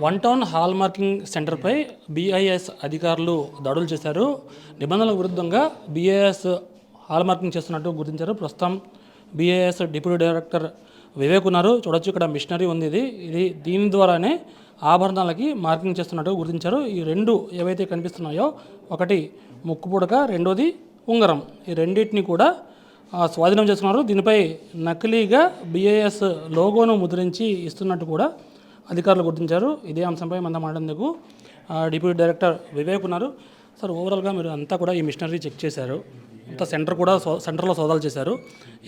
One town hall marking సెంటర్పై BIS అధికారులు దాడులు చేశారు. నిబంధనలకు విరుద్ధంగా బీఐఎస్ హాల్ మార్కింగ్ చేస్తున్నట్టు గుర్తించారు. ప్రస్తుతం బీఐఎస్ డిప్యూటీ డైరెక్టర్ వివేక్ ఉన్నారు. చూడొచ్చు, ఇక్కడ మిషనరీ ఉంది. ఇది దీని ద్వారానే ఆభరణాలకి మార్కింగ్ చేస్తున్నట్టు గుర్తించారు. ఈ రెండు ఏవైతే కనిపిస్తున్నాయో, ఒకటి ముక్కు పుడక, రెండోది ఉంగరం, ఈ రెండింటిని కూడా స్వాధీనం చేస్తున్నారు. దీనిపై నకిలీగా బీఐఎస్ లోగోను ముద్రించి ఇస్తున్నట్టు కూడా అధికారులు గుర్తించారు. ఇదే అంశంపై మనం మాట్లాడేందుకు డిప్యూటీ డైరెక్టర్ వివేక్ ఉన్నారు. సార్, ఓవరాల్గా మీరు అంతా కూడా ఈ మిషనరీ చెక్ చేశారు, అంతా సెంటర్లో సోదాలు చేశారు.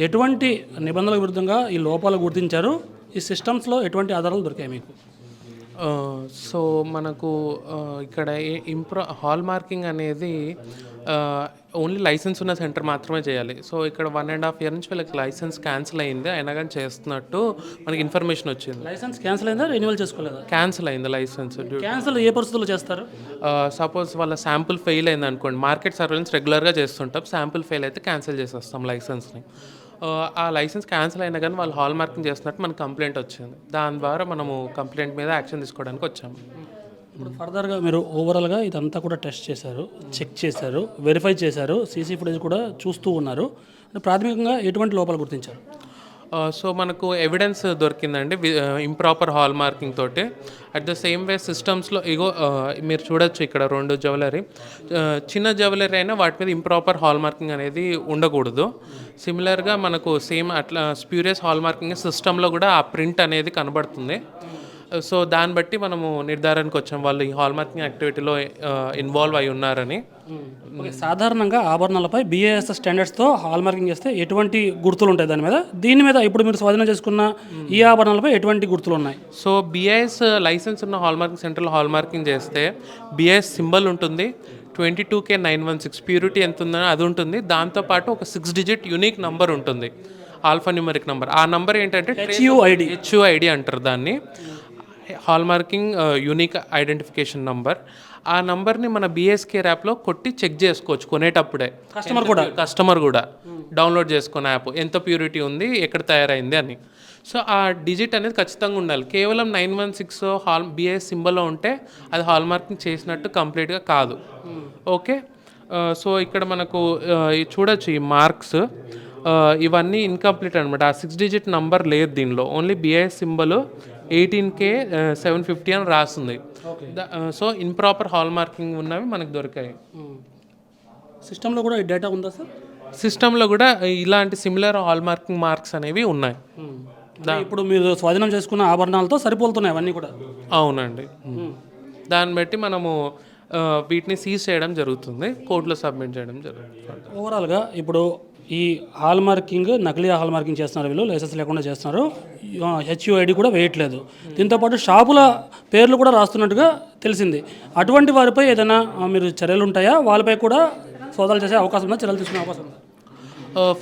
ఎటువంటి నిబంధనలకు విరుద్ధంగా ఈ లోపాలు గుర్తించారు? ఈ సిస్టమ్స్లో ఎటువంటి ఆధారాలు దొరికాయి మీకు? సో మనకు ఇక్కడ హాల్ మార్కింగ్ అనేది ఓన్లీ లైసెన్స్ ఉన్న సెంటర్ మాత్రమే చేయాలి. సో ఇక్కడ 1.5 year నుంచి వీళ్ళకి లైసెన్స్ క్యాన్సిల్ అయింది, అయినా కానీ చేస్తున్నట్టు మనకి ఇన్ఫర్మేషన్ వచ్చింది. లైసెన్స్ క్యాన్సిల్ అయిందా, రెన్యువల్ చేసుకోలేదా? క్యాన్సిల్ అయింది లైసెన్స్. క్యాన్సిల్ ఏ పరిస్థితుల్లో చేస్తారు? సపోజ్ వాళ్ళ శాంపుల్ ఫెయిల్ అయింది అనుకోండి, మార్కెట్ సర్వేలెన్స్ రెగ్యులర్గా చేస్తుంటాం, శాంపుల్ ఫెయిల్ అయితే క్యాన్సిల్ చేసేస్తాం లైసెన్స్ని. ఆ లైసెన్స్ క్యాన్సిల్ అయినా కానీ వాళ్ళు హాల్ మార్కింగ్ చేస్తున్నట్టు మనకు కంప్లైంట్ వచ్చింది. దాని ద్వారా మనము కంప్లైంట్ మీద యాక్షన్ తీసుకోవడానికి వచ్చాము. ఇప్పుడు ఫర్దర్గా మీరు ఓవరాల్గా ఇదంతా కూడా టెస్ట్ చేశారు, చెక్ చేశారు, వెరిఫై చేశారు, సీసీ ఫుటేజ్ కూడా చూస్తూ ఉన్నారు. ప్రాథమికంగా ఎటువంటి లోపాలు గుర్తించారు? సో మనకు ఎవిడెన్స్ దొరికిందండి ఇంప్రాపర్ హాల్ మార్కింగ్ తోటి. అట్ ద సేమ్ వే సిస్టమ్స్లో మీరు చూడొచ్చు ఇక్కడ 2 జ్యువెలరీ, చిన్న జ్యువెలరీ అయినా వాటి మీద ఇంప్రాపర్ హాల్ మార్కింగ్ అనేది ఉండకూడదు. సిమిలర్గా మనకు సేమ్ అట్లా స్ప్యూరియస్ హాల్ మార్కింగ్ సిస్టంలో కూడా ఆ ప్రింట్ అనేది కనబడుతుంది. సో దాన్ని బట్టి మనము నిర్ధారణకు వచ్చాం వాళ్ళు ఈ హాల్ మార్కింగ్ యాక్టివిటీలో ఇన్వాల్వ్ అయి ఉన్నారని. సాధారణంగా ఆభరణాలపై బీఏఎస్ స్టాండర్డ్స్తో హాల్ మార్కింగ్ చేస్తే ఎటువంటి గుర్తులు ఉంటాయి దాని మీద? దీని మీద ఇప్పుడు మీరు స్వాధీనం చేసుకున్న ఈ ఆభరణాలపై ఎటువంటి గుర్తులు ఉన్నాయి? సో బీఐఎస్ లైసెన్స్ ఉన్న హాల్ మార్కింగ్ సెంటర్లో హాల్ మార్కింగ్ చేస్తే బీఐఎస్ సింబల్ ఉంటుంది, 22K916 ప్యూరిటీ ఎంత ఉందని అది ఉంటుంది. దాంతోపాటు ఒక 6 digit యూనిక్ నంబర్ ఉంటుంది, ఆల్ఫా న్యూమరిక్ నంబర్. ఆ నంబర్ ఏంటంటే హెచ్యుఐడి అంటారు దాన్ని, hall marking unique identification number. ఆ నంబర్ని మన బిఎస్కే యాప్లో కొట్టి చెక్ చేసుకోవచ్చు కొనేటప్పుడే. కస్టమర్ కూడా డౌన్లోడ్ చేసుకున్న యాప్ ఎంత ప్యూరిటీ ఉంది, ఎక్కడ తయారైంది అని. సో ఆ డిజిట్ అనేది ఖచ్చితంగా ఉండాలి. కేవలం 916 హాల్ బిఎస్ సింబల్లో ఉంటే అది హాల్ మార్కింగ్ చేసినట్టు కంప్లీట్గా కాదు. ఓకే, సో ఇక్కడ మనకు చూడొచ్చు ఈ మార్క్స్ ఇవన్నీ ఇన్కంప్లీట్ అనమాట. ఆ 6 digit నంబర్ లేదు దీనిలో, ఓన్లీ బిఐఎస్ సింబల్ 18K750 అని రాస్తుంది. సో ఇంప్రాపర్ హాల్ మార్కింగ్ ఉన్నవి మనకు దొరికాయి. సిస్టంలో కూడా ఈ డేటా ఉందా సార్? సిస్టంలో కూడా ఇలాంటి సిమిలర్ హాల్ మార్కింగ్ మార్క్స్ అనేవి ఉన్నాయి. ఇప్పుడు మీరు స్వాధీనం చేసుకున్న ఆభరణాలతో సరిపోతున్నాయి అవన్నీ కూడా? అవునండి. దాన్ని బట్టి మనము వీటిని సీజ్ చేయడం జరుగుతుంది, కోర్టులో సబ్మిట్ చేయడం జరుగుతుంది. ఓవరాల్గా ఇప్పుడు ఈ హాల్ మార్కింగ్, నకిలీ హాల్ మార్కింగ్ చేస్తున్నారు, వీళ్ళు లైసెన్స్ లేకుండా చేస్తున్నారు, హెచ్యుఐడి కూడా వేయట్లేదు. దీంతోపాటు షాపుల పేర్లు కూడా రాస్తున్నట్టుగా తెలిసింది. అటువంటి వారిపై ఏదైనా మీరు చర్యలు ఉంటాయా? వాళ్ళపై కూడా సోదాలు చేసే అవకాశం ఉందా, చర్యలు తీసుకునే అవకాశం ఉందా?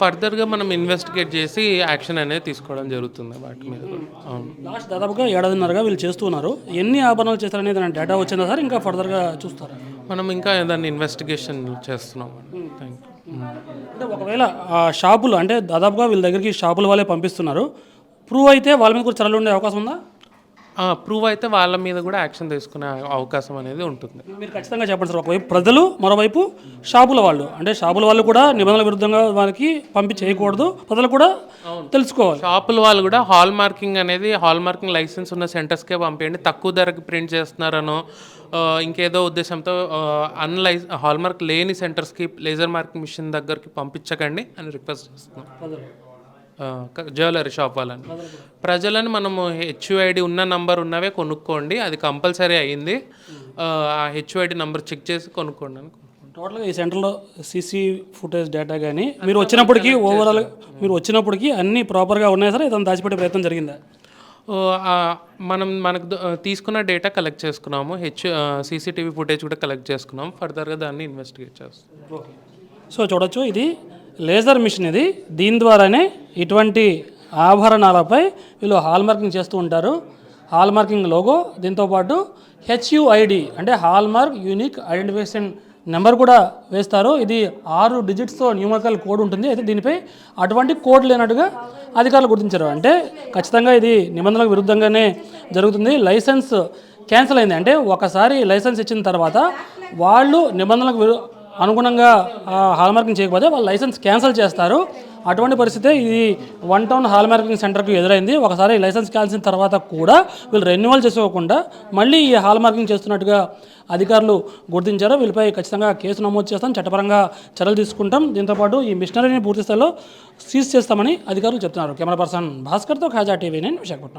ఫర్దర్గా మనం ఇన్వెస్టిగేట్ చేసి యాక్షన్ అనేది తీసుకోవడం జరుగుతుంది వాటి మీద. లాస్ట్ దాదాపుగా 1.5 వీళ్ళు చేస్తున్నారు. ఎన్ని ఆభరణాలు చేస్తారనేది డేటా వచ్చిందా సార్? ఇంకా ఫర్దర్గా చూస్తారా? మనం ఇంకా దాన్ని ఇన్వెస్టిగేషన్ చేస్తున్నాం. Thank you. అంటే ఒకవేళ షాపులు అంటే దాదాపుగా వీళ్ళ దగ్గరికి షాపుల వాళ్ళే పంపిస్తున్నారు, ప్రూవ్ అయితే వాళ్ళ మీద కూడా చర్యలు ఉండే అవకాశం ఉందా? ప్రూవ్ అయితే వాళ్ళ మీద కూడా యాక్షన్ తీసుకునే అవకాశం అనేది ఉంటుంది. మీరు ఖచ్చితంగా చెప్పండి సార్. ఒకవైపు ప్రజలు, మరోవైపు షాపుల వాళ్ళు. అంటే షాపుల వాళ్ళు కూడా నిబంధనల విరుద్ధంగా వాళ్ళకి చేయకూడదు, ప్రజలు కూడా తెలుసుకోవాలి. షాపుల వాళ్ళు కూడా హాల్ మార్కింగ్ అనేది హాల్ మార్కింగ్ లైసెన్స్ ఉన్న సెంటర్స్కే పంపించండి, తక్కువ ధరకి ప్రింట్ చేస్తున్నారనో ఇంకేదో ఉద్దేశంతో హాల్ మార్క్ లేని సెంటర్స్కి లేజర్ మార్కింగ్ మిషన్ దగ్గరికి పంపించకండి అని రిక్వెస్ట్ చేస్తున్నాం జ్యువెలరీ షాప్ వాళ్ళని. ప్రజలను మనము హెచ్యుఐడి ఉన్న నంబర్ ఉన్నవే కొనుక్కోండి, అది కంపల్సరీ అయ్యింది. ఆ హెచ్యుఐడి నంబర్ చెక్ చేసి కొనుక్కోండి అని. టోటల్గా ఈ సెంటర్లో సీసీ ఫుటేజ్ డేటా కానీ మీరు వచ్చినప్పటికీ ఓవరాల్గా అన్నీ ప్రాపర్గా ఉన్నాయి సార్? ఏదైనా దాచిపెట్టే ప్రయత్నం జరిగిందా? మనకు తీసుకున్న డేటా కలెక్ట్ చేసుకున్నాము, సీసీటీవీ ఫుటేజ్ కూడా కలెక్ట్ చేసుకున్నాము. ఫర్దర్గా దాన్ని ఇన్వెస్టిగేట్ చేస్తాం. సో చూడొచ్చు, ఇది లేజర్ మిషన్. దీని ద్వారానే ఇటువంటి ఆభరణాలపై వీళ్ళు హాల్ మార్కింగ్ చేస్తూ ఉంటారు. హాల్ మార్కింగ్ లోగో, దీంతోపాటు హెచ్యుఐడి అంటే hall mark unique identification number కూడా వేస్తారు. ఇది 6 digitsతో న్యూమరికల్ కోడ్ ఉంటుంది. అయితే దీనిపై అటువంటి కోడ్ లేనట్టుగా అధికారులు గుర్తించారు. అంటే ఖచ్చితంగా ఇది నిబంధనలకు విరుద్ధంగానే జరుగుతుంది. లైసెన్స్ క్యాన్సిల్ అయింది. అంటే ఒకసారి లైసెన్స్ ఇచ్చిన తర్వాత వాళ్ళు నిబంధనలకు అనుగుణంగా హాల్ మార్కింగ్ చేయకపోతే వాళ్ళు లైసెన్స్ క్యాన్సిల్ చేస్తారు. అటువంటి పరిస్థితే ఇది వన్ టౌన్ హాల్ మార్కింగ్ సెంటర్కి ఎదురైంది. ఒకసారి లైసెన్స్ క్యాన్సిల్ తర్వాత కూడా వీళ్ళు రెన్యువల్ చేసుకోకుండా మళ్ళీ ఈ హాల్ మార్కింగ్ చేస్తున్నట్టుగా అధికారులు గుర్తించారు. వీళ్ళపై ఖచ్చితంగా కేసు నమోదు చేస్తాం, చట్టపరంగా చర్యలు తీసుకుంటాం. దీంతోపాటు ఈ మిషనరీని పూర్తి స్థాయిలో సీజ్ చేస్తామని అధికారులు చెప్తున్నారు. కెమెరా పర్సన్ భాస్కర్తో ఖాజా టీవీ 9 విశాఖపట్నం.